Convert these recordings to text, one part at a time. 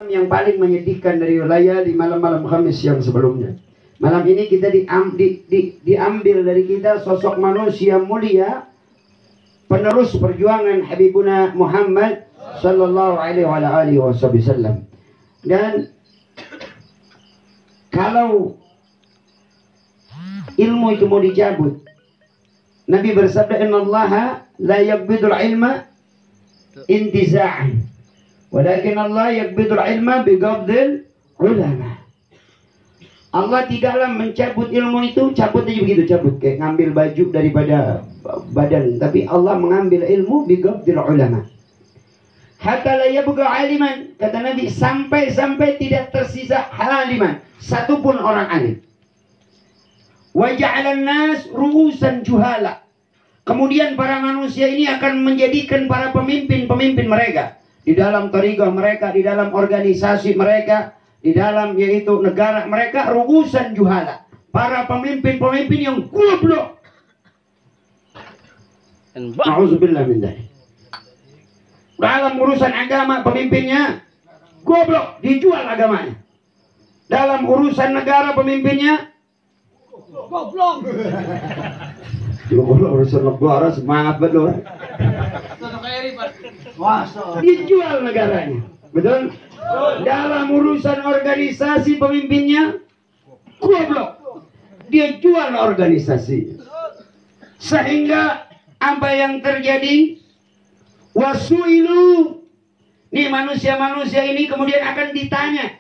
Yang paling menyedihkan dari wilayah di malam-malam Khamis yang sebelumnya. Malam ini kita diambil dari kita sosok manusia mulia, penerus perjuangan Habibuna Muhammad sallallahu alaihi wasallam. Dan kalau ilmu itu mau dicabut, Nabi bersabda, "Innallaha la yaqbidul ilma intiza'an, walakin Allah yaqbidul ilma biqabdil ulama." Allah tidaklah mencabut ilmu itu, cabut aja begitu, cabut kayak ngambil baju daripada badan, tapi Allah mengambil ilmu biqabdil ulama. Hatta la yabqa aliman, kata Nabi, sampai tidak tersisa aliman, satupun orang alim. Wa ja'alan nas ru'usan juhala. Kemudian para manusia ini akan menjadikan para pemimpin mereka di dalam tariqah mereka, di dalam organisasi mereka, di dalam yaitu negara mereka, ru'usan juhala, para pemimpin yang goblok. Na'udzubillah min dzalik. Dalam urusan agama pemimpinnya goblok, dijual agamanya. Dalam urusan negara pemimpinnya goblok. Goblok urusan negara semangat betul. Dijual negaranya, betul. Dalam urusan organisasi pemimpinnya goblok, dia jual organisasi. Sehingga apa yang terjadi? Wasuilu, nih manusia ini kemudian akan ditanya,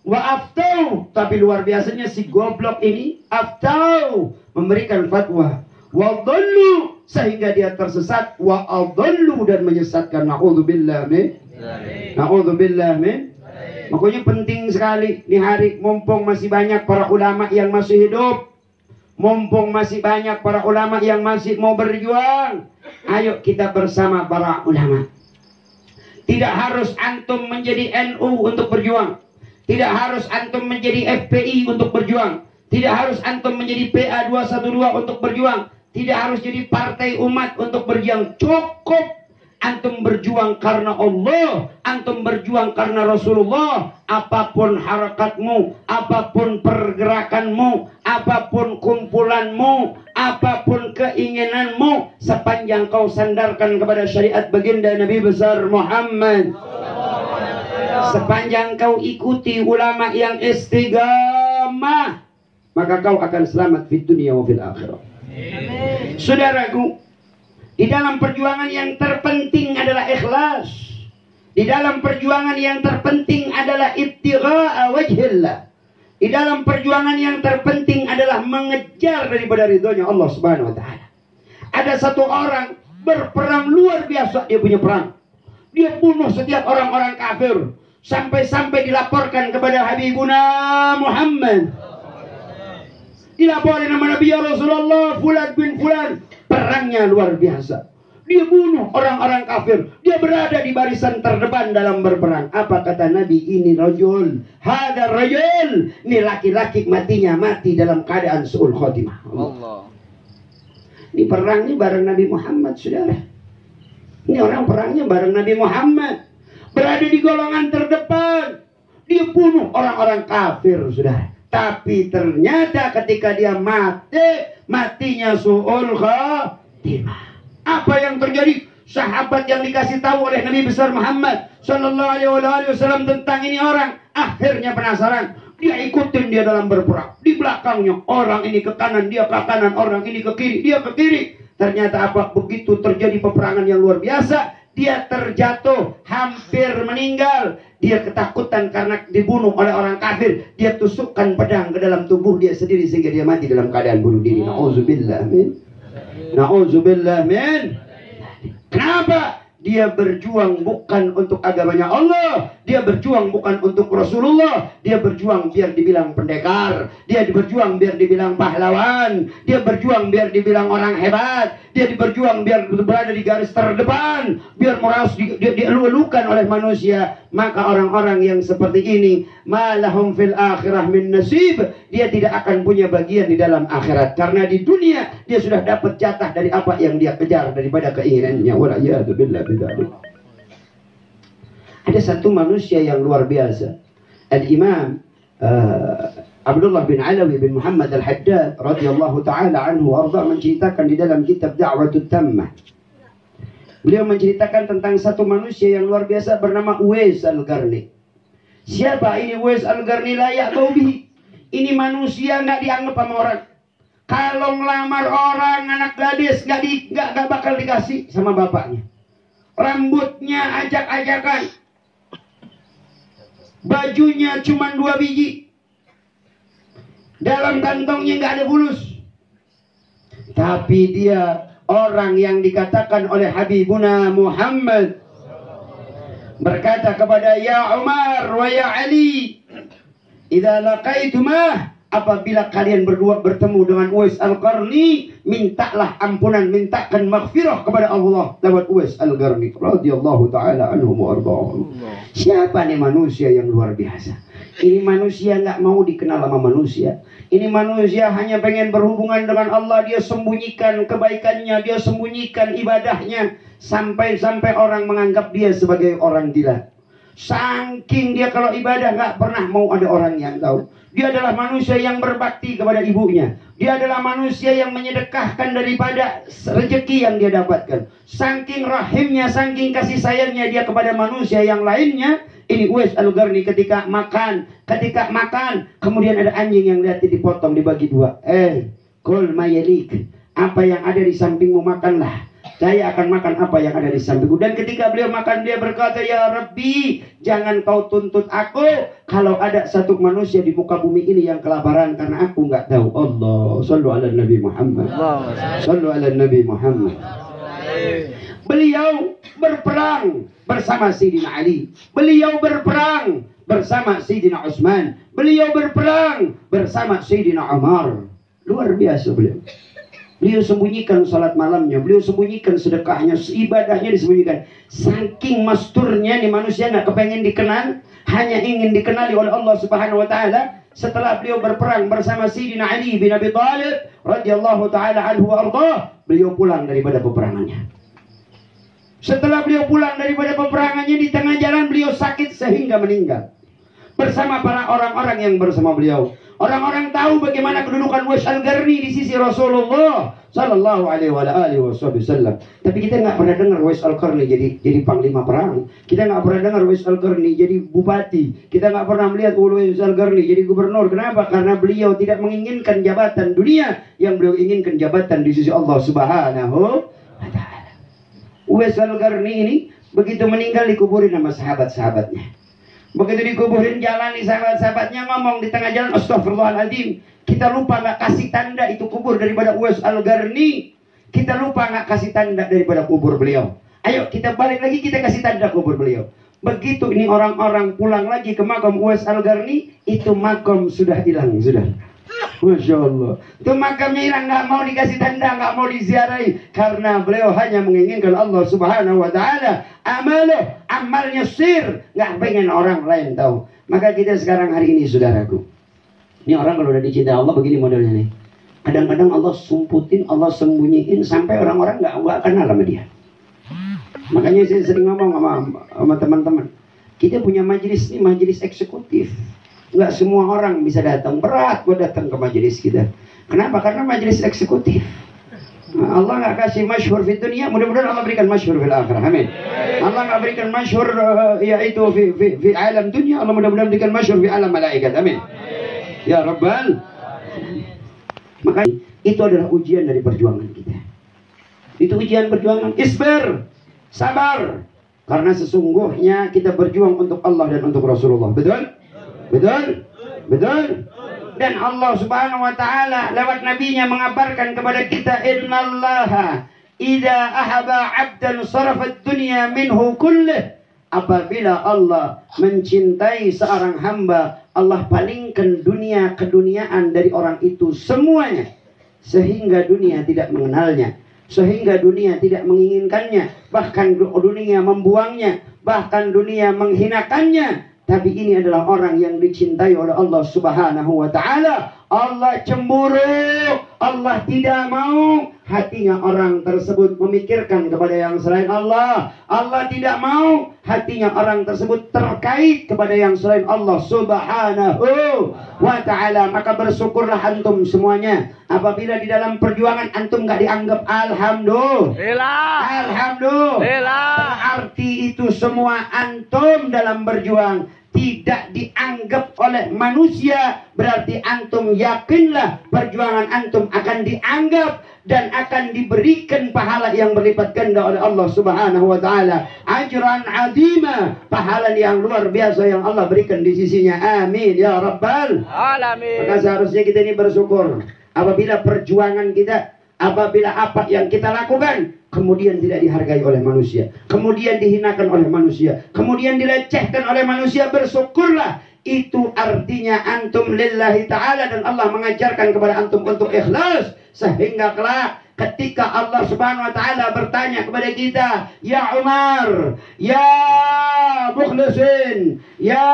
wa aftau, tapi luar biasanya si goblok ini aftau, memberikan fatwa, wa dhallu, sehingga dia tersesat, wa adhallu, dan menyesatkan. Na'udzubillah min. Makanya penting sekali di hari mumpung masih banyak para ulama yang masih hidup, mumpung masih banyak para ulama yang masih mau berjuang, ayo kita bersama para ulama. Tidak harus antum menjadi NU untuk berjuang, tidak harus antum menjadi FPI untuk berjuang, tidak harus antum menjadi PA 212 untuk berjuang, tidak harus jadi partai umat untuk berjuang. Cukup antum berjuang karena Allah, antum berjuang karena Rasulullah. Apapun harakatmu, apapun pergerakanmu, apapun kumpulanmu, apapun keinginanmu, sepanjang kau sandarkan kepada syariat baginda Nabi besar Muhammad, sepanjang kau ikuti ulama yang istiqamah, maka kau akan selamat di dunia wa fil akhirah. Saudaraku, di dalam perjuangan yang terpenting adalah ikhlas. Di dalam perjuangan yang terpenting adalah ibtigha'a wajhillah. Di dalam perjuangan yang terpenting adalah mengejar daripada ridhonya Allah Subhanahu wa taala. Ada satu orang berperang luar biasa, dia punya perang. Dia bunuh setiap orang-orang kafir, sampai dilaporkan kepada Habibuna Muhammad. Dilaporin nama Nabi ya Rasulullah, fulan bin fulan, perangnya luar biasa. Dia bunuh orang-orang kafir. Dia berada di barisan terdepan dalam berperang. Apa kata Nabi? Ini rajul, hadar rajul. Ini laki-laki matinya mati dalam keadaan su'ul khotimah. Allah. Ini perangnya bareng Nabi Muhammad, saudara. Ini orang perangnya bareng Nabi Muhammad. Berada di golongan terdepan. Dia bunuh orang-orang kafir, saudara. Tapi ternyata ketika dia matinya su'ul khotimah. Apa yang terjadi? Sahabat yang dikasih tahu oleh Nabi besar Muhammad sallallahu alaihi wasallam tentang ini orang, akhirnya penasaran. Dia ikutin dia dalam berperang. Di belakangnya orang ini ke kanan, dia ke kanan, orang ini ke kiri, dia ke kiri. Ternyata apa? Begitu terjadi peperangan yang luar biasa, dia terjatuh, hampir meninggal. Dia ketakutan karena dibunuh oleh orang kafir. Dia tusukkan pedang ke dalam tubuh dia sendiri sehingga dia mati dalam keadaan bunuh diri. Na'udzubillah min. Na'udzubillah min. Kenapa? Dia berjuang bukan untuk agamanya Allah. Dia berjuang bukan untuk Rasulullah. Dia berjuang biar dibilang pendekar. Dia berjuang biar dibilang pahlawan. Dia berjuang biar dibilang orang hebat. Dia berjuang biar berada di garis terdepan. Biar merasa dielu-elukan oleh manusia. Maka orang-orang yang seperti ini, malahum fil akhirah min nasib. Dia tidak akan punya bagian di dalam akhirat. Karena di dunia dia sudah dapat jatah dari apa yang dia kejar daripada keinginannya. Wala'iyadu billah bidzalik. Ada satu manusia yang luar biasa. Al-Imam Abdullah bin Alawi bin Muhammad Al-Haddad radhiyallahu taala anhu warda menceritakan di dalam kitab Da'watut Tammah. Beliau menceritakan tentang satu manusia yang luar biasa bernama Uwais Al-Qarni. Siapa ini Uwais Al-Qarni? Layak baubihi. Ini manusia nggak dianggap sama orang. Kalau ngelamar orang anak gadis nggak bakal dikasih sama bapaknya. Rambutnya ajak-ajakan. Bajunya cuma 2 biji. Dalam kantongnya nggak ada bulus. Tapi dia orang yang dikatakan oleh Habibuna Muhammad berkata kepada ya Umar wa ya Ali, idza laqaitumah, apabila kalian berdua bertemu dengan Uwais Al-Qarni, mintalah ampunan, mintakan maghfirah kepada Allah lewat Uwais Al-Qarni radhiyallahu taala anhu wa ardhahum. Siapa nih manusia yang luar biasa? Ini manusia nggak mau dikenal sama manusia. Ini manusia hanya pengen berhubungan dengan Allah. Dia sembunyikan kebaikannya, dia sembunyikan ibadahnya, sampai-sampai orang menganggap dia sebagai orang gila. Saking dia kalau ibadah nggak pernah mau ada orang yang tahu. Dia adalah manusia yang berbakti kepada ibunya. Dia adalah manusia yang menyedekahkan daripada rezeki yang dia dapatkan. Saking rahimnya, saking kasih sayangnya dia kepada manusia yang lainnya. Ini Uwais Al-Qarni ketika makan, kemudian ada anjing yang lihat dipotong dibagi 2. Kul mayalik, apa yang ada di sampingmu makanlah. Saya akan makan apa yang ada di sampingku. Dan ketika beliau makan, dia berkata, ya Rabbi, jangan kau tuntut aku kalau ada satu manusia di muka bumi ini yang kelaparan karena aku nggak tahu. Allah, sallu ala Nabi Muhammad. Sallu ala Nabi Muhammad. Beliau berperang bersama Sayyidina Ali. Beliau berperang bersama Sayyidina Utsman. Beliau berperang bersama Sayyidina Umar. Luar biasa beliau. Beliau sembunyikan salat malamnya, beliau sembunyikan sedekahnya, ibadahnya disembunyikan. Saking masturnya nih manusia nggak kepengen dikenal, hanya ingin dikenali oleh Allah Subhanahu wa taala. Setelah beliau berperang bersama Sayyidina Ali bin Abi Thalib radhiyallahu taala anhu wa ardhah, beliau pulang daripada peperangannya. Setelah beliau pulang daripada peperangannya, di tengah jalan beliau sakit sehingga meninggal. Bersama para orang-orang yang bersama beliau. Orang-orang tahu bagaimana kedudukan Uwais Al-Qarni di sisi Rasulullah sallallahu alaihi wasallam. Tapi kita nggak pernah dengar Uwais Al-Qarni jadi panglima perang. Kita nggak pernah dengar Uwais Al-Qarni jadi bupati. Kita nggak pernah melihat Uwais Al-Qarni jadi gubernur. Kenapa? Karena beliau tidak menginginkan jabatan dunia, yang beliau inginkan jabatan di sisi Allah Subhanahu wa taala. Uwais Al-Qarni ini begitu meninggal dikuburin sama sahabat-sahabatnya. Begitu dikuburin, jalan di sahabat-sahabatnya ngomong di tengah jalan, astagfirullahaladzim, kita lupa nggak kasih tanda itu kubur daripada Uwais Al-Qarni. Kita lupa nggak kasih tanda daripada kubur beliau. Ayo kita balik lagi, kita kasih tanda kubur beliau. Begitu ini orang-orang pulang lagi ke makam Uwais Al-Qarni, itu makam sudah hilang, sudah. Masya Allah. Itu makamnya hilang, nggak mau dikasih tanda, nggak mau diziarahi, karena beliau hanya menginginkan Allah Subhanahu wa taala. Amalnya sir, nggak pengen orang lain tahu. Maka kita sekarang hari ini, saudaraku, ini orang kalau udah dicinta Allah begini modelnya nih. Kadang-kadang Allah sumputin, Allah sembunyiin sampai orang-orang nggak kenal sama dia. Makanya saya sering ngomong sama teman-teman, kita punya majelis ini majelis eksekutif. Nggak semua orang bisa datang. Berat buat datang ke majelis kita. Kenapa? Karena majelis eksekutif. Allah nggak kasih masyhur di dunia, mudah-mudahan Allah berikan masyhur fil akhirah. Amin. Allah nggak berikan masyhur yaitu fi alam dunia, Allah mudah-mudahan berikan masyhur fi alam malaikat. Amin. Ya Rabbal. Maka itu adalah ujian dari perjuangan kita. Itu ujian perjuangan. Isbir, sabar, karena sesungguhnya kita berjuang untuk Allah dan untuk Rasulullah. Betul? Betul? Betul? Dan Allah Subhanahu wa taala lewat nabinya mengabarkan kepada kita, innallaha idza ahaba 'abdan sarafat dunya minhu kullih. Apabila Allah mencintai seorang hamba, Allah palingkan dunia keduniaan dari orang itu semuanya, sehingga dunia tidak mengenalnya, sehingga dunia tidak menginginkannya, bahkan dunia membuangnya, bahkan dunia menghinakannya. Tapi ini adalah orang yang dicintai oleh Allah Subhanahu wa taala. Allah cemburu, Allah tidak mau hatinya orang tersebut memikirkan kepada yang selain Allah. Allah tidak mau hatinya orang tersebut terkait kepada yang selain Allah subhanahu wa ta'ala. Maka bersyukurlah antum semuanya apabila di dalam perjuangan antum gak dianggap alhamdulillah. Alhamdulillah. Berarti itu semua antum dalam berjuang tidak dianggap oleh manusia, berarti antum yakinlah perjuangan antum akan dianggap dan akan diberikan pahala yang berlipat ganda oleh Allah subhanahu wa ta'ala. Ajran azima, pahala yang luar biasa yang Allah berikan di sisinya. Amin ya rabbal alamin. Maka seharusnya kita ini bersyukur apabila perjuangan kita, apabila apa yang kita lakukan kemudian tidak dihargai oleh manusia, kemudian dihinakan oleh manusia, kemudian dilecehkan oleh manusia, bersyukurlah. Itu artinya antum lillahi ta'ala dan Allah mengajarkan kepada antum untuk ikhlas. Sehingga kelak ketika Allah subhanahu wa ta'ala bertanya kepada kita, ya Umar, ya Mukhlisin, ya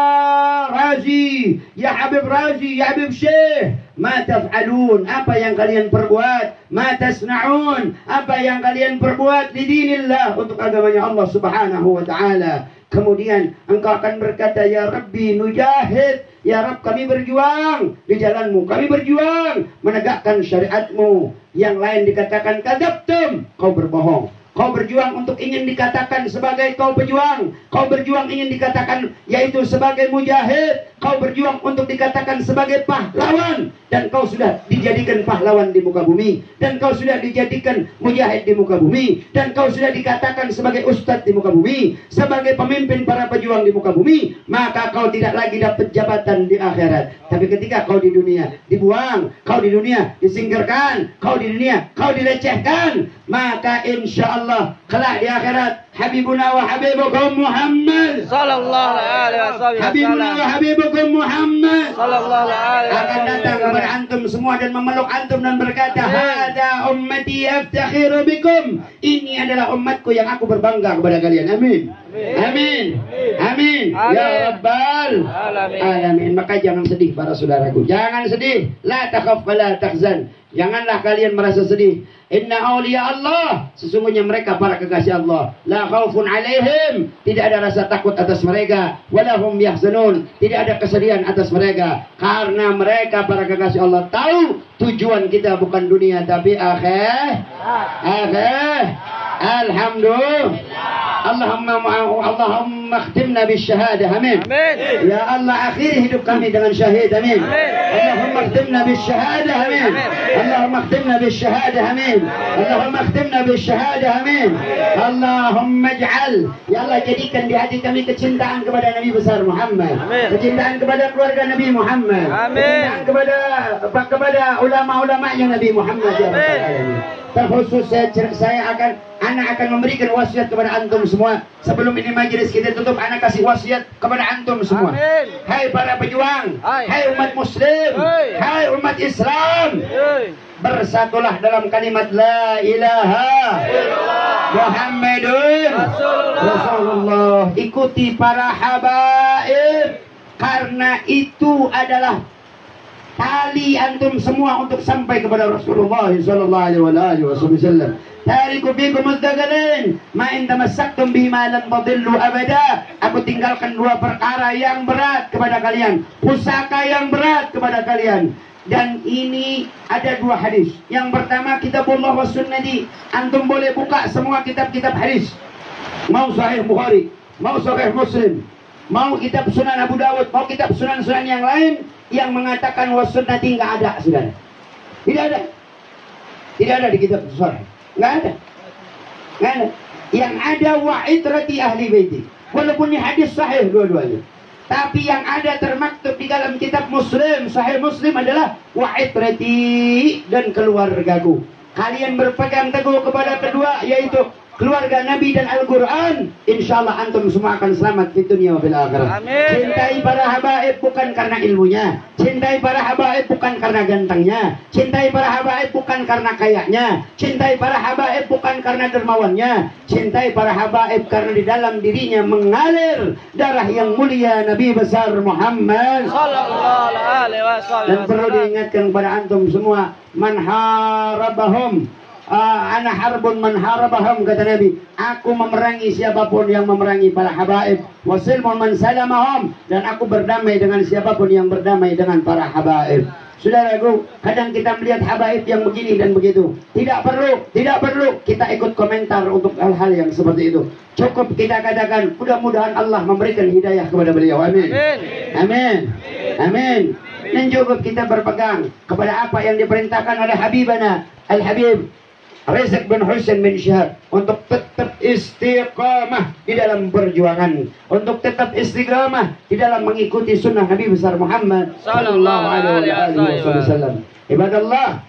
Razi, ya Habib Razi, ya Habib Syekh, ma taf'alun, apa yang kalian perbuat, ma tasna'un, apa yang kalian perbuat di dinillah, untuk agamanya Allah subhanahu wa ta'ala. Kemudian engkau akan berkata, ya Rabbi nujahid, ya Rabb kami berjuang di jalanmu, kami berjuang menegakkan syariatmu. Yang lain dikatakan kadzabtum, kau berbohong. Kau berjuang untuk ingin dikatakan sebagai kau pejuang. Kau berjuang ingin dikatakan yaitu sebagai mujahid. Kau berjuang untuk dikatakan sebagai pahlawan. Dan kau sudah dijadikan pahlawan di muka bumi. Dan kau sudah dijadikan mujahid di muka bumi. Dan kau sudah dikatakan sebagai ustadz di muka bumi. Sebagai pemimpin para pejuang di muka bumi. Maka kau tidak lagi dapat jabatan di akhirat. Tapi ketika kau di dunia dibuang, kau di dunia disingkirkan, kau di dunia kau dilecehkan, maka insya Allah kelak di akhirat Habibuna wa habibukum Muhammad sallallahu alaihi wasallam, Habibuna wa habibukum Muhammad sallallahu alaihi wasallam akan datang kepada antum semua dan memeluk antum dan berkata, hada ummati aftakhiru bikum, ini adalah umatku yang aku berbangga kepada kalian. Amin. Amin. Amin. Ya Rabbal alamin. Maka jangan sedih para saudaraku, jangan sedih. La takhaf wa la tahzan, janganlah kalian merasa sedih. Inna awliya Allah, sesungguhnya mereka para kekasih Allah, la khaufun alaihim, tidak ada rasa takut atas mereka, walahum yahzanun, tidak ada kesedihan atas mereka, karena mereka para kekasih Allah tahu tujuan kita bukan dunia tapi akhir. Alhamdulillah. Allahumma khtimna bisyahada. Amin. Ya Allah, akhiri hidup kami dengan syahid. Amin. Allahumma khtimna bisyahada. Amin. Allahumma khtimna bisyahada. Amin. Allahumma khtimna bisyahada. Amin. Allahumma ij'al, ya Allah, jadikan di hati kami kecintaan kepada Nabi besar Muhammad, kecintaan kepada keluarga Nabi Muhammad, kecintaan kepada ulama-ulama yang Nabi Muhammad. Ya Rabbal alamin. Terkhusus anak akan memberikan wasiat kepada antum semua. Sebelum ini majelis kita tutup, anak kasih wasiat kepada antum semua. Amin. Hai para pejuang, hai umat muslim, hai umat Islam, bersatulah dalam kalimat la ilaha Muhammadun Rasulullah. Ikuti para habaib, karena itu adalah tali antum semua untuk sampai kepada Rasulullah sallallahu alaihi wasallam. Tariku bikum mustaqalin ma in tamassaktum bihi ma lam tadillu abada. Aku tinggalkan dua perkara yang berat kepada kalian, pusaka yang berat kepada kalian. Dan ini ada dua hadis. Yang pertama kitabullah was sunnati. Antum boleh buka semua kitab-kitab hadis. Mau sahih Bukhari, mau sahih Muslim, mau kitab Sunan Abu Dawud, mau kitab sunan-sunan yang lain yang mengatakan was sunnati, enggak ada, saudara. Tidak ada. Tidak ada di kitab sahih. Enggak ada. Enggak ada. Yang ada wa itrati ahli baiti. Walaupun ini hadis sahih dua-duanya. Tapi yang ada termaktub di dalam kitab Muslim, Sahih Muslim adalah wa itrati, dan keluargaku. Kalian berpegang teguh kepada kedua, yaitu keluarga Nabi dan Al-Quran, insya Allah antum semua akan selamat di dunia wa fil akhirah. Cintai para habaib bukan karena ilmunya, cintai para habaib bukan karena gantengnya, cintai para habaib bukan karena kayanya, cintai para habaib bukan karena dermawannya, cintai para habaib karena di dalam dirinya mengalir darah yang mulia Nabi besar Muhammad sallallahu alaihi wasallam. Dan perlu diingatkan kepada antum semua, man harabahum ana harbun man harabahum, kata Nabi, aku memerangi siapapun yang memerangi para habaib, wasilmun man salamahum, dan aku berdamai dengan siapapun yang berdamai dengan para habaib. Saudaraku, kadang kita melihat habaib yang begini dan begitu, tidak perlu kita ikut komentar untuk hal-hal yang seperti itu. Cukup kita katakan, mudah-mudahan Allah memberikan hidayah kepada beliau. Amin. Amin. Amin. Dan cukup kita berpegang kepada apa yang diperintahkan oleh Habibana Al-Habib Rizq bin Husain bin Syihab, untuk tetap istiqamah di dalam perjuangan, untuk tetap istiqamah di dalam mengikuti sunnah Nabi besar Muhammad sallallahu alaihi wasallam. Ibadallah,